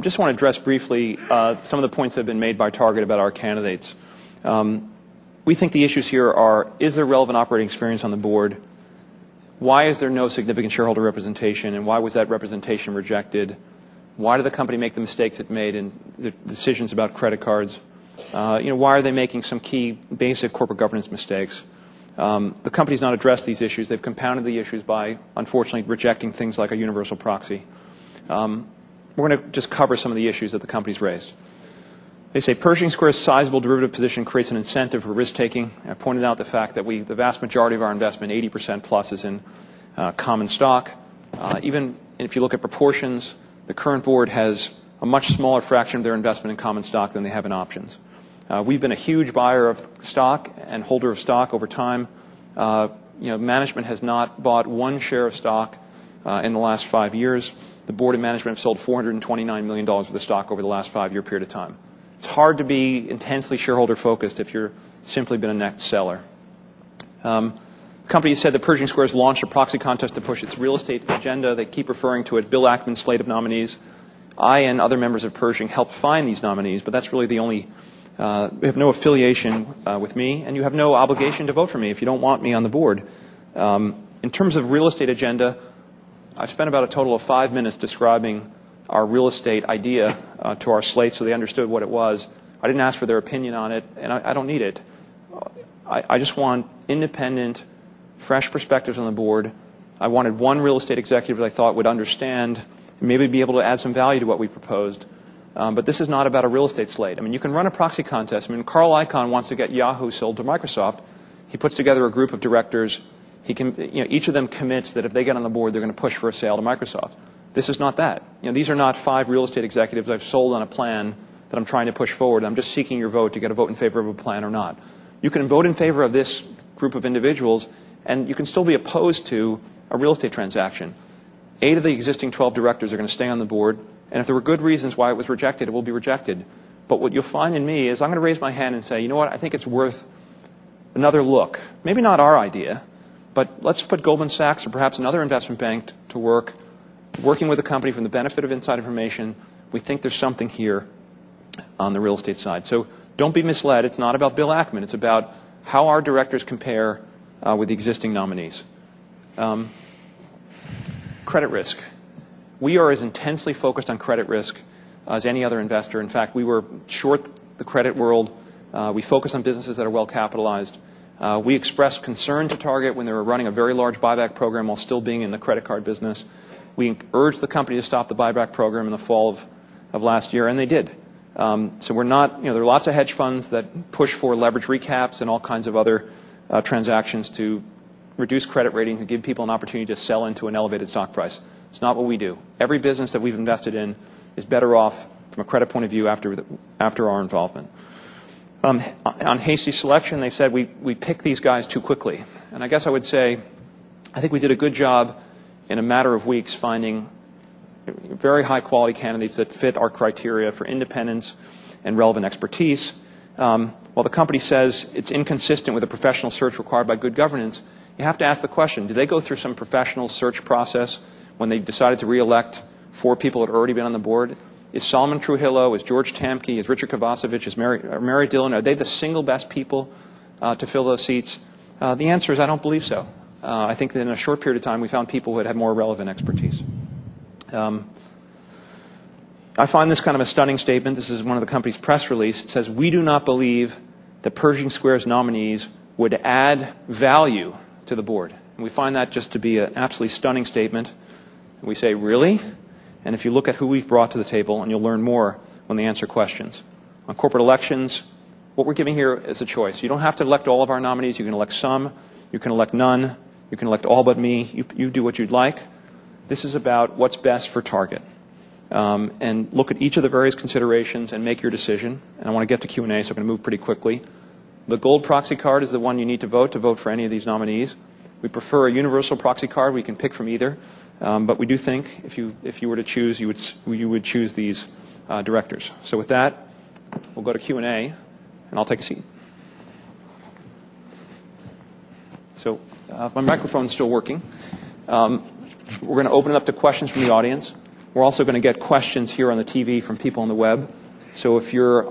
Just want to address briefly some of the points that have been made by Target about our candidates. We think the issues here are, is there relevant operating experience on the board? Why is there no significant shareholder representation, and why was that representation rejected? Why did the company make the mistakes it made in the decisions about credit cards? Why are they making some key basic corporate governance mistakes? The company's not addressed these issues. They've compounded the issues by, unfortunately, rejecting things like a universal proxy. We're going to just cover some of the issues that the company's raised. They say Pershing Square's sizable derivative position creates an incentive for risk-taking. I pointed out the fact that the vast majority of our investment, 80% plus, is in common stock. Even if you look at proportions, the current board has a much smaller fraction of their investment in common stock than they have in options. We've been a huge buyer of stock and holder of stock over time. Management has not bought one share of stock in the last 5 years. The board and management have sold $429 million worth of stock over the last 5-year period of time. It's hard to be intensely shareholder-focused if you're simply been a net seller. The company said that Pershing Square has launched a proxy contest to push its real estate agenda. They keep referring to it. Bill Ackman's slate of nominees. I and other members of Pershing helped find these nominees, but that's really the only. We have no affiliation with me, and you have no obligation to vote for me if you don't want me on the board. In terms of real estate agenda, I've spent about a total of 5 minutes describing our real estate idea to our slate so they understood what it was. I didn't ask for their opinion on it, and I don't need it. I just want independent, fresh perspectives on the board. I wanted one real estate executive that I thought would understand and maybe be able to add some value to what we proposed. But this is not about a real estate slate. You can run a proxy contest. Carl Icahn wants to get Yahoo sold to Microsoft. He puts together a group of directors. Each of them commits that if they get on the board, they're going to push for a sale to Microsoft. This is not that. These are not 5 real estate executives I've sold on a plan that I'm trying to push forward. I'm just seeking your vote to get a vote in favor of a plan or not. You can vote in favor of this group of individuals, and you can still be opposed to a real estate transaction. 8 of the existing 12 directors are going to stay on the board, and if there were good reasons why it was rejected, it will be rejected. But what you'll find in me is I'm going to raise my hand and say, you know what, I think it's worth another look. Maybe not our idea, but let's put Goldman Sachs or perhaps another investment bank to work, working with the company from the benefit of inside information. We think there's something here on the real estate side. So don't be misled. It's not about Bill Ackman. It's about how our directors compare with the existing nominees. Credit risk. We are as intensely focused on credit risk as any other investor. In fact, we were short the credit world. We focus on businesses that are well capitalized. We expressed concern to Target when they were running a very large buyback program while still being in the credit card business. We urged the company to stop the buyback program in the fall of last year, and they did. So we're not, there are lots of hedge funds that push for leverage recaps and all kinds of other transactions to reduce credit rating and give people an opportunity to sell into an elevated stock price. It's not what we do. Every business that we've invested in is better off from a credit point of view after our involvement. On hasty selection, they said we picked these guys too quickly. And I guess I would say I think we did a good job in a matter of weeks finding very high-quality candidates that fit our criteria for independence and relevant expertise. While the company says it's inconsistent with the professional search required by good governance, you have to ask the question, did they go through some professional search process when they decided to re-elect 4 people that had already been on the board? Is Solomon Trujillo, is George Tamke, is Richard Kovacevic, is Mary Dillon, are they the single best people to fill those seats? The answer is I don't believe so. I think that in a short period of time we found people who had more relevant expertise. I find this kind of a stunning statement. This is one of the company's press release. It says, we do not believe that Pershing Square's nominees would add value to the board. And we find that just to be an absolutely stunning statement. And we say, really? And if you look at who we've brought to the table, and you'll learn more when they answer questions. On corporate elections, what we're giving here is a choice. You don't have to elect all of our nominees. You can elect some. You can elect none. You can elect all but me. You do what you'd like. This is about what's best for Target. And look at each of the various considerations and make your decision. And I want to get to Q&A, so I'm going to move pretty quickly. The gold proxy card is the one you need to vote for any of these nominees. We prefer a universal proxy card. We can pick from either. But we do think if you were to choose, you would choose these directors. So with that, we'll go to Q&A, and I'll take a seat. So if my microphone's still working, we're going to open it up to questions from the audience. We're also going to get questions here on the TV from people on the web. So if you're